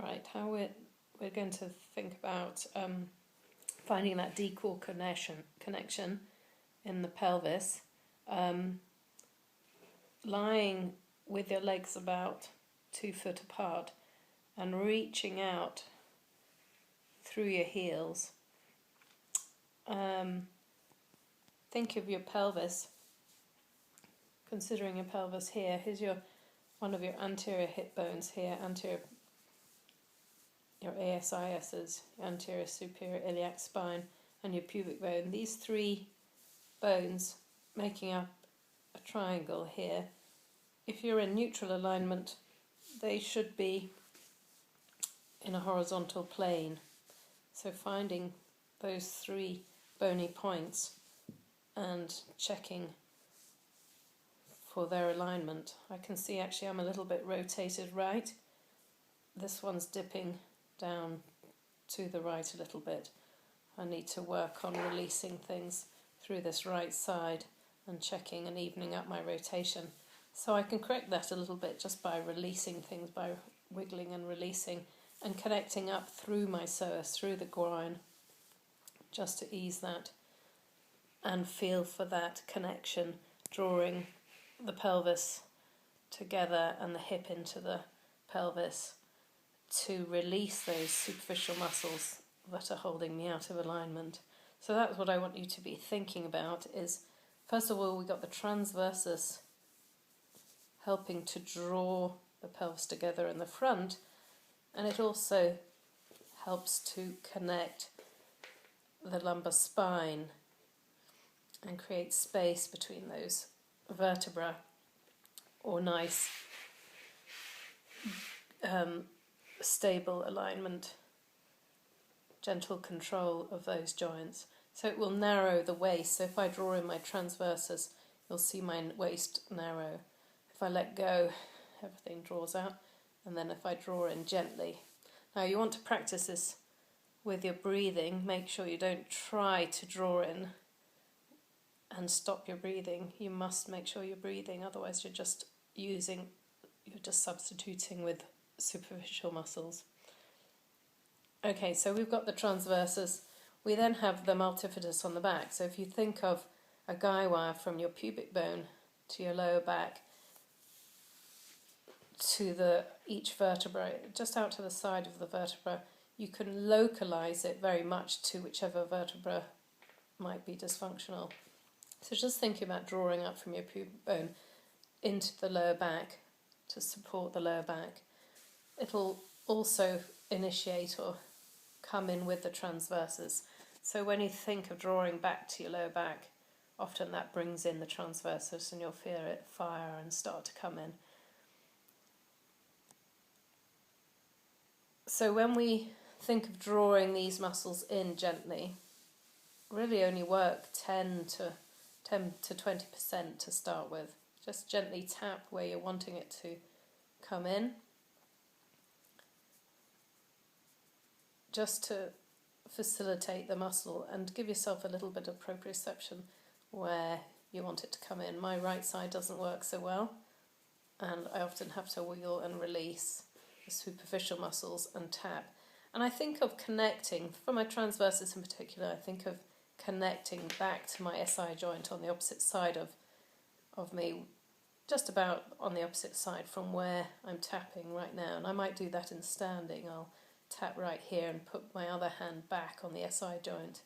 Alright, how we're going to think about finding that D-core connection in the pelvis, lying with your legs about 2 foot apart and reaching out through your heels. Think of your pelvis, considering your pelvis here. Here's one of your anterior hip bones here, your ASISs, anterior superior iliac spine, and your pubic bone. These 3 bones making up a triangle here. If you're in neutral alignment, they should be in a horizontal plane. So finding those 3 bony points and checking for their alignment. I can see actually I'm a little bit rotated right. This one's dipping down to the right a little bit. I need to work on releasing things through this right side and checking and evening up my rotation. So I can correct that a little bit just by releasing things, by wiggling and releasing and connecting up through my psoas, through the groin, just to ease that and feel for that connection, drawing the pelvis together and the hip into the pelvis to release those superficial muscles that are holding me out of alignment. So that's what I want you to be thinking about is, first of all, we've got the transversus helping to draw the pelvis together in the front, and it also helps to connect the lumbar spine and create space between those vertebrae, or nice stable alignment, gentle control of those joints. So it will narrow the waist. So if I draw in my transversus, you'll see my waist narrow. If I let go, everything draws out. And then if I draw in gently. Now you want to practice this with your breathing. Make sure you don't try to draw in and stop your breathing. You must make sure you're breathing, otherwise you're just substituting with superficial muscles. Okay, so we've got the transversus. We then have the multifidus on the back. So if you think of a guy wire from your pubic bone to your lower back to each vertebra, just out to the side of the vertebra, you can localize it very much to whichever vertebra might be dysfunctional. So just thinking about drawing up from your pubic bone into the lower back to support the lower back. It'll also initiate or come in with the transversus. So when you think of drawing back to your lower back, often that brings in the transversus and you'll feel it fire and start to come in. So when we think of drawing these muscles in gently, really only work 10 to 20% to start with. Just gently tap where you're wanting it to come in, just to facilitate the muscle and give yourself a little bit of proprioception where you want it to come in. My right side doesn't work so well, and I often have to wiggle and release the superficial muscles and tap. And I think of connecting, for my transversus in particular, I think of connecting back to my SI joint on the opposite side of me, just about on the opposite side from where I'm tapping right now. And I might do that in standing. I'll tap right here and put my other hand back on the SI joint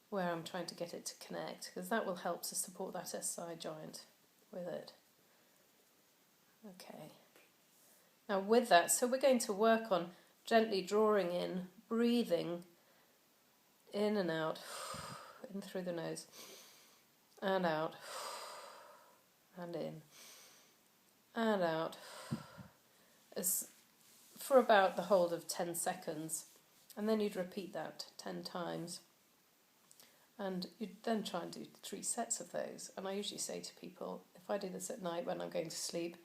where I'm trying to get it to connect, because that will help to support that SI joint with it. Okay. Now with that, so we're going to work on gently drawing in, breathing in and out, in through the nose, and out, and in, and out, as for about the hold of 10 seconds, and then you'd repeat that 10 times, and you'd then try and do 3 sets of those. And I usually say to people, if I do this at night when I'm going to sleep,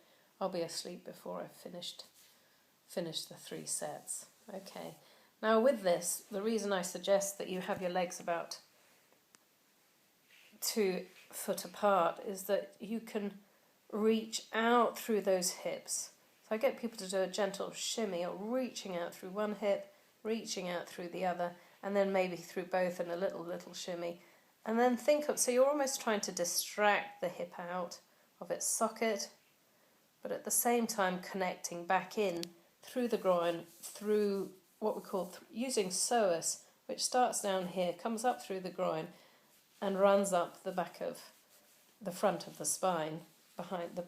I'll be asleep before I've finished the 3 sets. Okay. Now with this, the reason I suggest that you have your legs about 2 foot apart is that you can reach out through those hips. So I get people to do a gentle shimmy or reaching out through one hip, reaching out through the other, and then maybe through both and a little shimmy. And then think of, so you're almost trying to distract the hip out of its socket, but at the same time connecting back in through the groin, through what we call, using psoas, which starts down here, comes up through the groin and runs up the back of the front of the spine,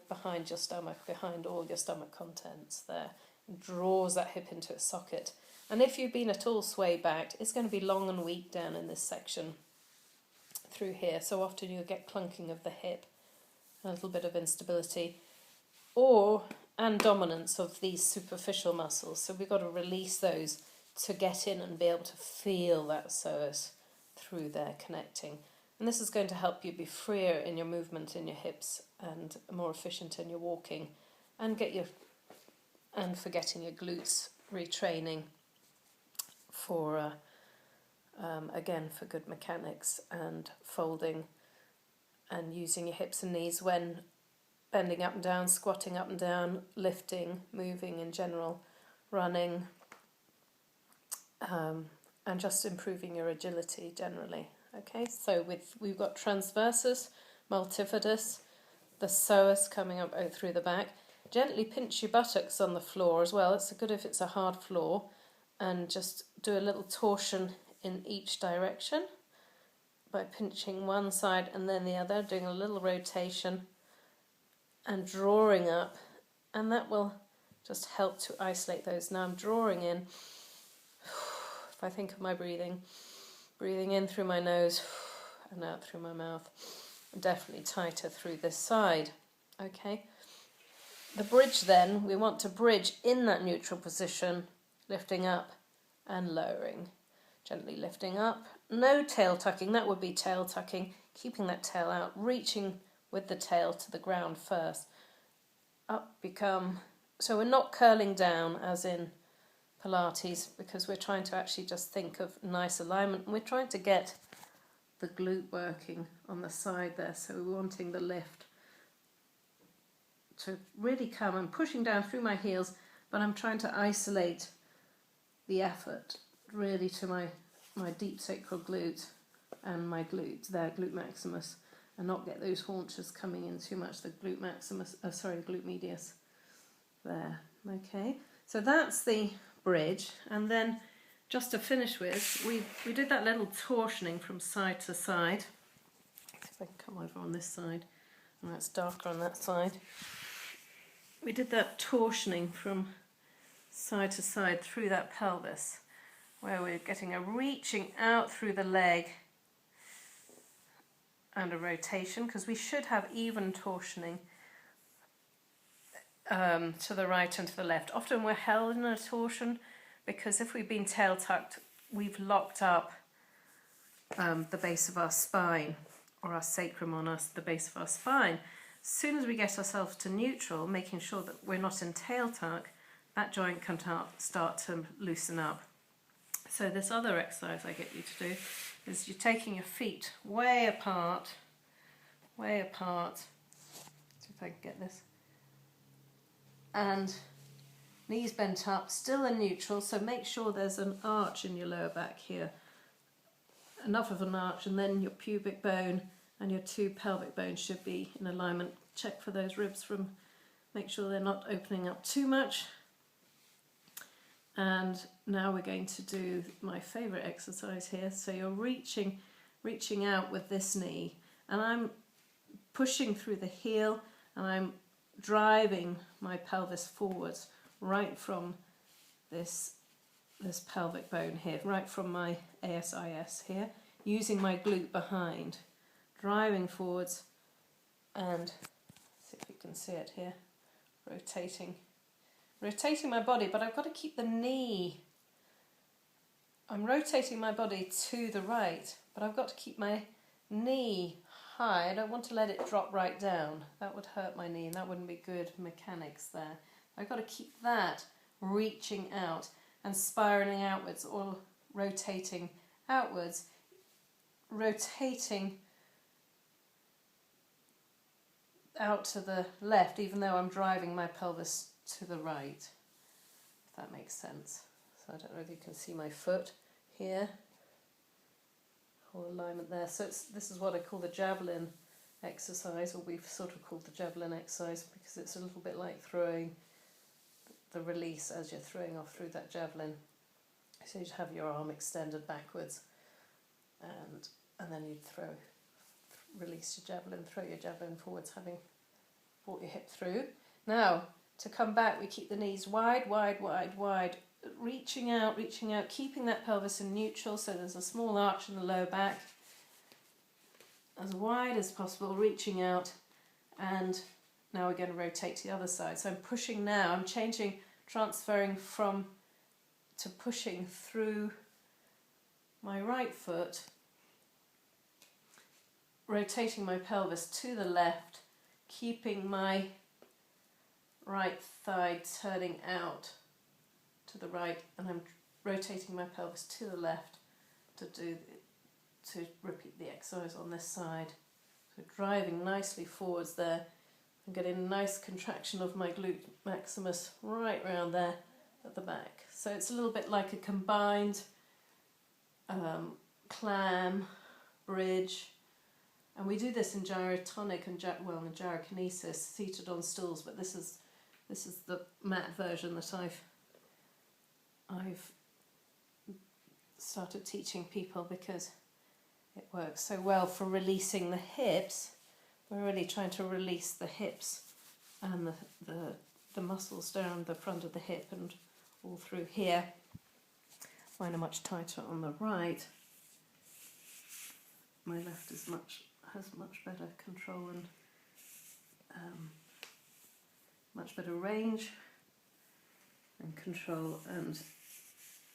behind your stomach, behind all your stomach contents there, and draws that hip into its socket. And if you've been at all sway backed, it's going to be long and weak down in this section through here. So often you'll get clunking of the hip, a little bit of instability, and dominance of these superficial muscles. So we've got to release those to get in and be able to feel that psoas through there connecting. And this is going to help you be freer in your movement in your hips and more efficient in your walking, and for getting your glutes retraining for again for good mechanics and folding and using your hips and knees when bending up and down, squatting up and down, lifting, moving in general, running, and just improving your agility generally. Okay, so we've got transversus, multifidus, the psoas coming up out through the back. Gently pinch your buttocks on the floor as well. It's good if it's a hard floor, and just do a little torsion in each direction by pinching one side and then the other, doing a little rotation and drawing up, and that will just help to isolate those. Now I'm drawing in. If I think of my breathing in through my nose and out through my mouth, definitely tighter through this side. Okay, the bridge then, we want to bridge in that neutral position, lifting up and lowering, gently lifting up, no tail tucking, that would be tail tucking, keeping that tail out, reaching with the tail to the ground first, up so we're not curling down as in Pilates, because we're trying to actually just think of nice alignment, and we're trying to get the glute working on the side there, so we're wanting the lift to really come. I'm pushing down through my heels, but I'm trying to isolate the effort really to my deep sacral glute and my glute there, glute maximus, and not get those haunches coming in too much, the glute maximus, glute medius there. Okay, so that's the bridge. And then just to finish with, we did that little torsioning from side to side. If I can come over on this side, and that's darker on that side. We did that torsioning from side to side through that pelvis, where we're getting a reaching out through the leg and a rotation, because we should have even torsioning to the right and to the left. Often we're held in a torsion because if we've been tail tucked, we've locked up the base of our spine, or our sacrum on the base of our spine. As soon as we get ourselves to neutral, making sure that we're not in tail tuck, that joint can start to loosen up. So this other exercise I get you to do is you're taking your feet way apart, see if I can get this, and knees bent up, still in neutral, so make sure there's an arch in your lower back here, enough of an arch, and then your pubic bone and your two pelvic bones should be in alignment. Check for those ribs, make sure they're not opening up too much. And now we're going to do my favourite exercise here. So you're reaching out with this knee, and I'm pushing through the heel, and I'm driving my pelvis forwards right from this pelvic bone here, right from my ASIS here, using my glute behind, driving forwards, and see if you can see it here, rotating my body, but I've got to keep the knee. I'm rotating my body to the right, but I've got to keep my knee high. I don't want to let it drop right down. That would hurt my knee, and that wouldn't be good mechanics there. I've got to keep that reaching out and spiraling outwards, or rotating outwards, rotating out to the left, even though I'm driving my pelvis to the right, if that makes sense. So I don't know if you can see my foot here, whole alignment there. So this is what I call the javelin exercise, or we've sort of called the javelin exercise, because it's a little bit like throwing the release as you're throwing off through that javelin. So you'd have your arm extended backwards, and then you'd release your javelin, throw your javelin forwards, having brought your hip through. Now, to come back, we keep the knees wide, wide, wide, wide, reaching out, keeping that pelvis in neutral, so there's a small arch in the lower back, as wide as possible, reaching out, and now we're going to rotate to the other side. So I'm pushing now, I'm transferring to pushing through my right foot, rotating my pelvis to the left, keeping my right thigh turning out to the right, and I'm rotating my pelvis to the left to repeat the exercise on this side. So driving nicely forwards there. I'm getting a nice contraction of my glute maximus right round there at the back. So it's a little bit like a combined clam, bridge, and we do this in gyrotonic and in gyrokinesis, seated on stools. But this is the mat version that I've started teaching people because it works so well for releasing the hips. We're really trying to release the hips and the muscles down the front of the hip and all through here. Mine are much tighter on the right. My left has much better control and much better range and control and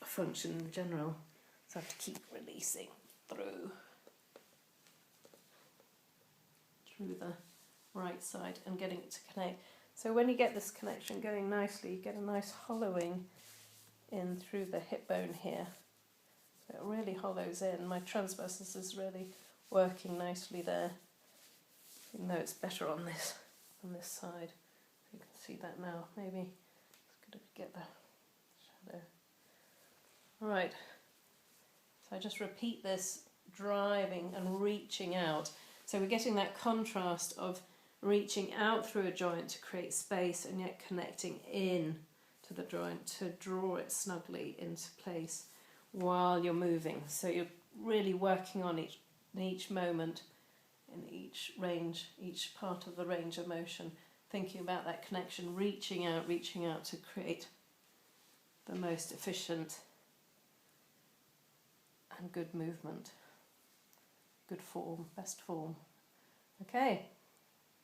function in general. So I have to keep releasing through the right side and getting it to connect. So when you get this connection going nicely, you get a nice hollowing in through the hip bone here. So it really hollows in. My transversus is really working nicely there, even though it's better on this side. You can see that now. Maybe it's good to get the shadow. Right. So I just repeat this, driving and reaching out. So we're getting that contrast of reaching out through a joint to create space and yet connecting in to the joint to draw it snugly into place while you're moving. So you're really working on each moment, in each range, each part of the range of motion, thinking about that connection, reaching out to create the most efficient and good movement, good form, best form. Okay.